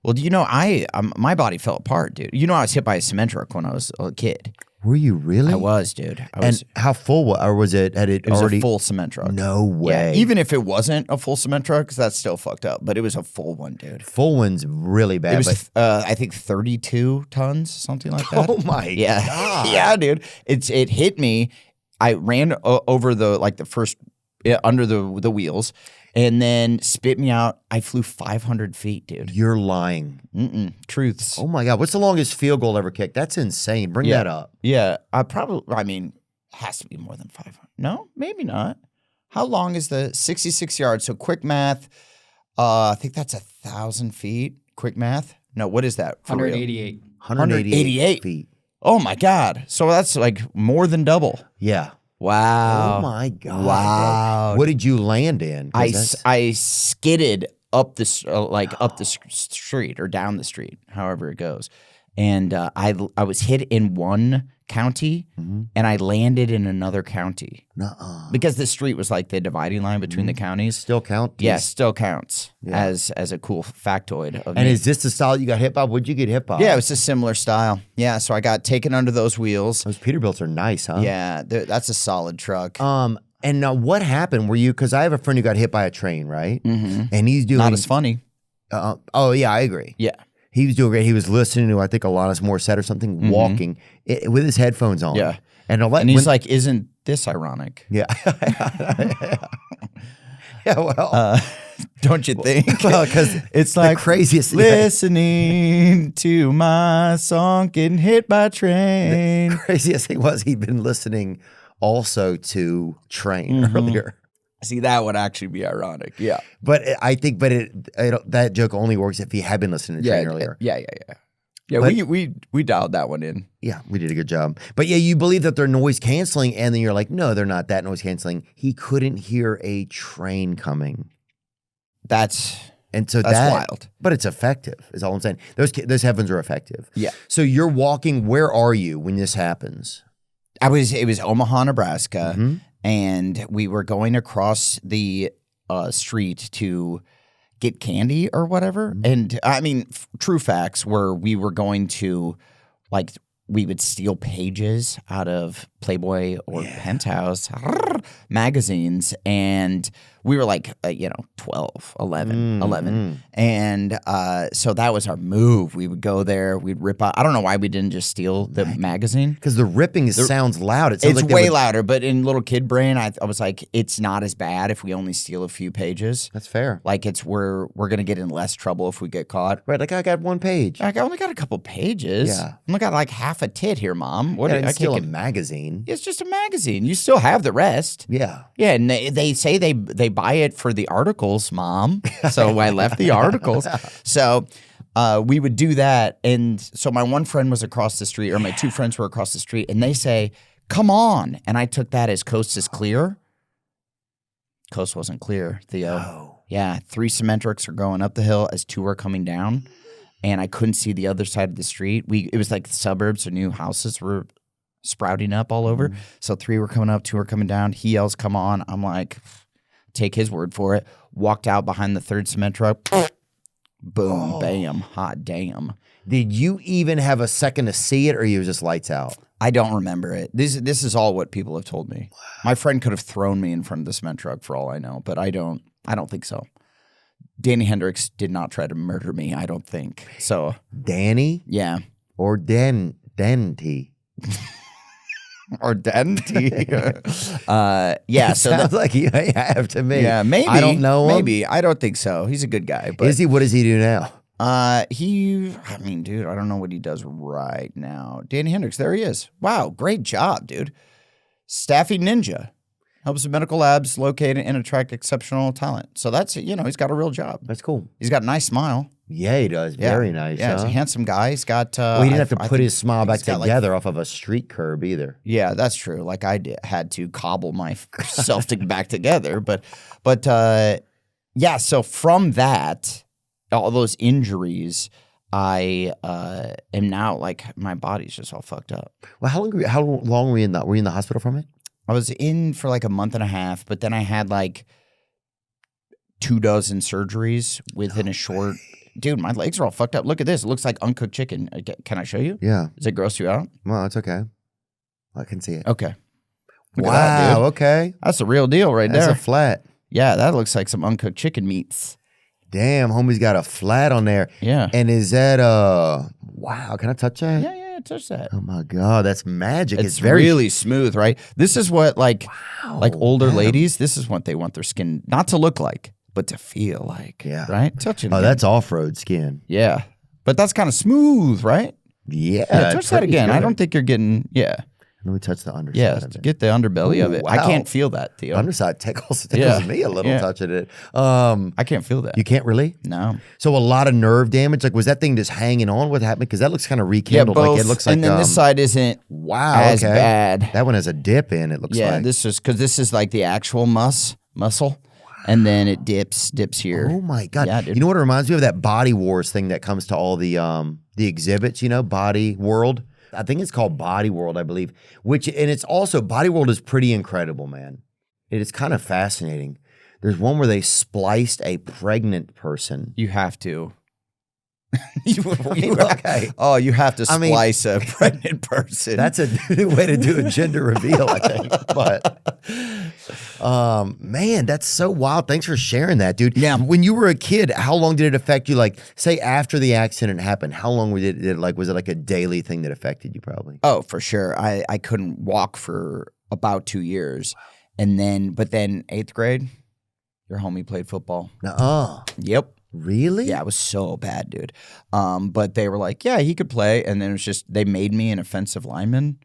Well, my body fell apart, dude. I was hit by a cement truck when I was a kid. Were you really? I was, dude. And how full or was it? It was already a full cement truck. No way. Yeah, even if it wasn't a full cement truck, because that's still fucked up. But it was a full one, dude. Full one's really bad. It was, I think, 32 tons, something like that. Oh my god! Yeah, dude. It hit me. I ran over the first under the wheels, and then spit me out. I flew 500 feet, dude. You're lying. Truths. Oh my god! What's the longest field goal ever kicked? That's insane. Bring that up. Yeah, it has to be more than 500. No, maybe not. How long is the 66 yards? So quick math. I think that's 1,000 feet. Quick math. No, what is that? 188. 188 feet. Oh my god! So that's like more than double. Yeah. Wow. Oh my god. Wow. Bro. What did you land in? I skidded up the street or down the street, however it goes, and I was hit in one county and I landed in another county because the street was like the dividing line between the counties. Still count? Yeah, still counts as a cool factoid of me. Is this the style you got hit by? What'd you get hit by? Yeah, it was a similar style. Yeah, so I got taken under those wheels. Those Peterbilts are nice, huh? Yeah, that's a solid truck. And now what happened? Were you, because I have a friend who got hit by a train, right? And he's doing not as funny. Oh yeah, I agree. Yeah. He was doing great. He was listening to, I think, Alanis Morissette or something, walking with his headphones on. Yeah. And he's like, isn't this ironic? Yeah. Yeah, well. Don't you think? Well, because it's like the craziest listening to my song, getting hit by a train. The craziest thing was he'd been listening also to Train earlier. See, that would actually be ironic. Yeah. But I think that joke only works if he had been listening to Train earlier. Yeah, but, we dialed that one in. Yeah, we did a good job. But yeah, you believe that they're noise canceling, and then you're like, no, they're not that noise canceling. He couldn't hear a train coming. That's wild. But it's effective, is all I'm saying. Those headphones are effective. Yeah. So you're walking, where are you when this happens? It was Omaha, Nebraska, and we were going across the street to get candy or whatever. And I mean, true facts were we were going to, like, we would steal pages out of Playboy or Penthouse magazines, and we were like, 12, 11. And so that was our move. We would go there, we'd rip out. I don't know why we didn't just steal the magazine. Because the ripping sounds loud. It's like way louder, but in little kid brain, I was like, it's not as bad if we only steal a few pages. That's fair. Like, we're going to get in less trouble if we get caught. Right, like I got one page. Like, I only got a couple pages. Yeah. I only got like half a tit here, Mom. What? I can't steal a get magazine. It's just a magazine. You still have the rest. Yeah. Yeah, and they say they buy it for the articles, Mom. So I left the articles. So we would do that. And so my one friend was across the street, or my two friends were across the street, and they say, come on. And I took that as coast is clear. Coast wasn't clear, Theo. No. Yeah, 3 cement trucks are going up the hill as 2 are coming down. And I couldn't see the other side of the street. It was like the suburbs, or new houses were sprouting up all over. So 3 were coming up, 2 were coming down. He yells, come on. I'm like, take his word for it. Walked out behind the 3rd cement truck. Boom, bam, hot damn. Did you even have a second to see it, or you were just lights out? I don't remember it. This is all what people have told me. My friend could have thrown me in front of the cement truck for all I know, but I don't think so. Danny Hendricks did not try to murder me, I don't think. So Danny? Yeah. Or Denty? Or Denty. Yeah. So sounds like you have to me. Yeah, maybe. I don't know him. Maybe. I don't think so. He's a good guy. But is he? What does he do now? Dude, I don't know what he does right now. Danny Hendricks, there he is. Wow, great job, dude. Staffy Ninja. Helps medical labs locate and attract exceptional talent. So that's, he's got a real job. That's cool. He's got a nice smile. Yeah, he does. Very nice. Yeah, he's a handsome guy. He's got... he didn't have to put his smile back together off of a street curb either. Yeah, that's true. Like had to cobble myself back together. But yeah, so from that, all those injuries, I am now, like, my body's just all fucked up. Well, how long were you in the hospital from it? I was in for like a month and a half, but then I had like 24 surgeries within a short dude, my legs are all fucked up. Look at this. It looks like uncooked chicken. Can I show you? Yeah. Does it gross you out? Well, it's okay. I can see it. Okay. Look Wow. at that, dude. Okay. That's the real deal right That's there. a flat. Yeah, that looks like some uncooked chicken meats. Damn, homie's got a flat on there. Yeah. And is that wow, can I touch that? Yeah, touch that. Oh my God, that's magic. It's very really smooth, right? This is what like older Adam. ladies, this is what they want their skin not to look like, but to feel like. Yeah. Right? Touch it. Oh, again. that's off-road skin. Yeah. But that's kind of smooth, right? Yeah. Touch that again. I don't think you're getting Let me touch the underside Yeah, of it. get the underbelly of Ooh, it. wow. I can't feel that, Theo. Underside tickles Yeah. me a little Yeah. touching it. I can't feel that. You can't really? No. So a lot of nerve damage. Like, was that thing just hanging on? What happened? Because that looks kind of rekindled. both. Like it looks like. And then this side isn't as bad. That one has a dip in. It looks Yeah, like. this is because this is like the actual muscle, and then it dips here. Oh my God! Yeah, dude. You know what it reminds me of? That Body Wars thing that comes to all the exhibits. You know, Body World. I think it's called Body World, I believe. And it's also Body World is pretty incredible, man. It is kind of fascinating. There's one where they spliced a pregnant person. You have to. Okay. Oh, you have to splice a pregnant person. That's a way to do a gender reveal, I think. But man, that's so wild. Thanks for sharing that, dude. Yeah. When you were a kid, how long did it affect you? Like, say after the accident happened, how long was it like? Was it like a daily thing that affected you? Probably. Oh, for sure. I couldn't walk for about 2 years, and then 8th grade, your homie played football. Nuh-uh. Yep. Really? Yeah, it was so bad, dude. But they were like, yeah, he could play. And then it was just, they made me an offensive lineman.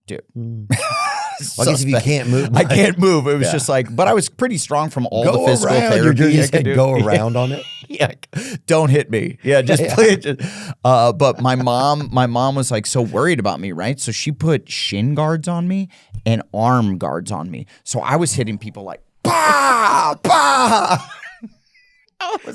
Dude. Well, I guess if you can't move. I can't move. It was just like, but I was pretty strong from all the physical therapy. You I just could do. go around on it. Yeah, don't hit me. Yeah, just play it. But my mom was like so worried about me, right? So she put shin guards on me and arm guards on me. So I was hitting people like, bah, bah.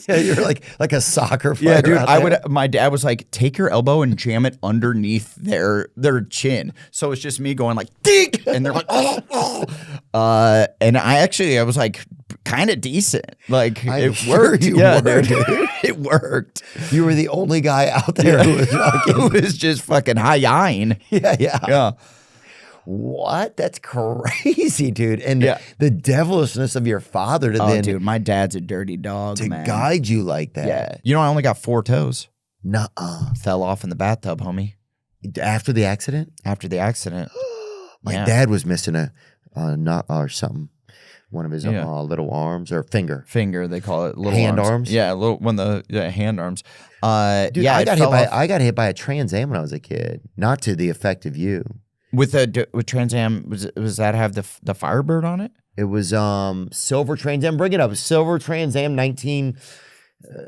Yeah, you're like a soccer player. Yeah, dude. My dad was like, take your elbow and jam it underneath their chin. So it's just me going like, dink, and they're like, oh. And I was like, kind of decent. Like it worked. Yeah, dude. It worked. You were the only guy out there who was just fucking high-eyeing. Yeah. What? That's crazy, dude. And the devilishness of your father dude, my dad's a dirty dog, man. Guide you like that. Yeah. You know, I only got 4 toes. Nuh-uh. Fell off in the bathtub, homie. After the accident? After the accident. My dad was missing a nut or something. One of his little arms or finger. Finger, they call it. Little hand arms. Yeah, the hand arms. Dude, I got hit by a Trans Am when I was a kid. Not to the effect of you. With Trans Am, was that have the Firebird on it? It was silver Trans Am. Bring it up. Silver Trans Am 19.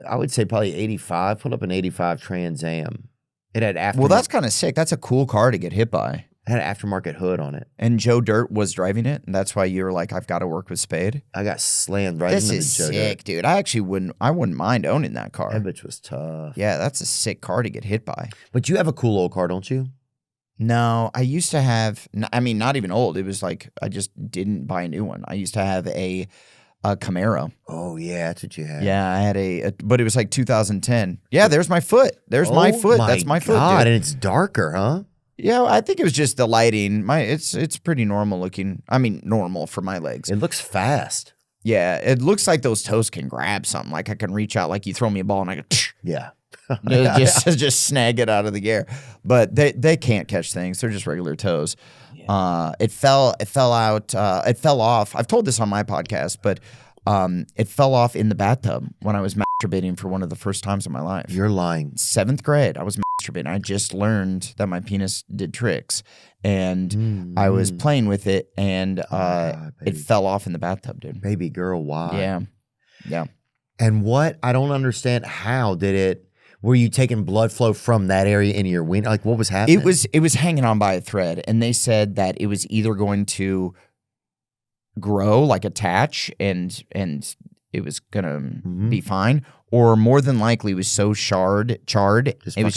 I would say probably 85. Pulled up an 85 Trans Am. It had aftermarket. Well, that's kind of sick. That's a cool car to get hit by. It had an aftermarket hood on it. And Joe Dirt was driving it, and that's why you were like, I've got to work with Spade. I got slammed right into the Joe Dirt. This is sick, dude. I wouldn't mind owning that car. That bitch was tough. Yeah, that's a sick car to get hit by. But you have a cool old car, don't you? No, I used to have, I mean, not even old. It was like, I just didn't buy a new one. I used to have a Camaro. Oh, yeah, that's what you had. Yeah, I had but it was like 2010. Yeah, there's my foot. There's my foot. That's my foot, dude. And it's darker, huh? Yeah, I think it was just the lighting. It's pretty normal looking. I mean, normal for my legs. It looks fast. Yeah, it looks like those toes can grab something. Like I can reach out, like you throw me a ball and I go, yeah. just snag it out of the air. But they can't catch things. They're just regular toes. Yeah. It fell off. I've told this on my podcast, but it fell off in the bathtub when I was masturbating for one of the first times in my life. You're lying. 7th grade, I was masturbating. I just learned that my penis did tricks, and I was playing with it, and it fell off in the bathtub, dude. Baby girl, why? Yeah. And what? I don't understand. How did it? Were you taking blood flow from that area into your wiener? Like, what was happening? It was hanging on by a thread, and they said that it was either going to grow, like attach, and it was gonna be fine, or more than likely it was so charred, it was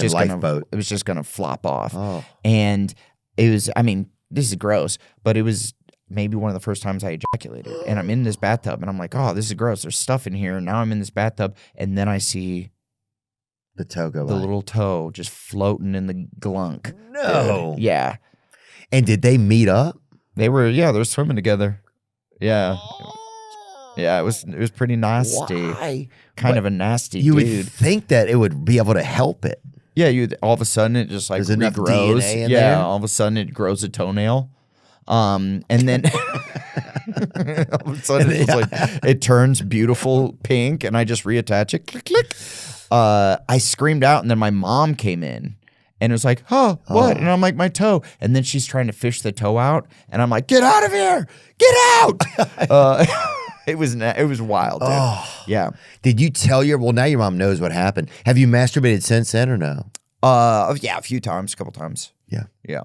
just gonna flop off. Oh. And it was, I mean, this is gross, but it was maybe one of the first times I ejaculated. And I'm in this bathtub, and I'm like, oh, this is gross. There's stuff in here. And now I'm in this bathtub, and then I see the toe go the by. little toe just floating in the glunk. No. Yeah. And did they meet up? They're swimming together. Yeah. Yeah, it was pretty nasty. Why? Kind of a nasty You dude. would think that it would be able to help it. Yeah, all of a sudden it just like There's enough regrows. DNA in there? All of a sudden it grows a toenail. And then all of a sudden it's like it turns beautiful pink, and I just reattach it. Click, click. I screamed out, and then my mom came in. And it was like, oh, what? And I'm like, my toe. And then she's trying to fish the toe out. And I'm like, get out of here. Get out. It was wild, dude. Oh. Yeah. Did you tell well, now your mom knows what happened. Have you masturbated since then or no? Yeah, a few times, a couple times. Yeah. Yeah.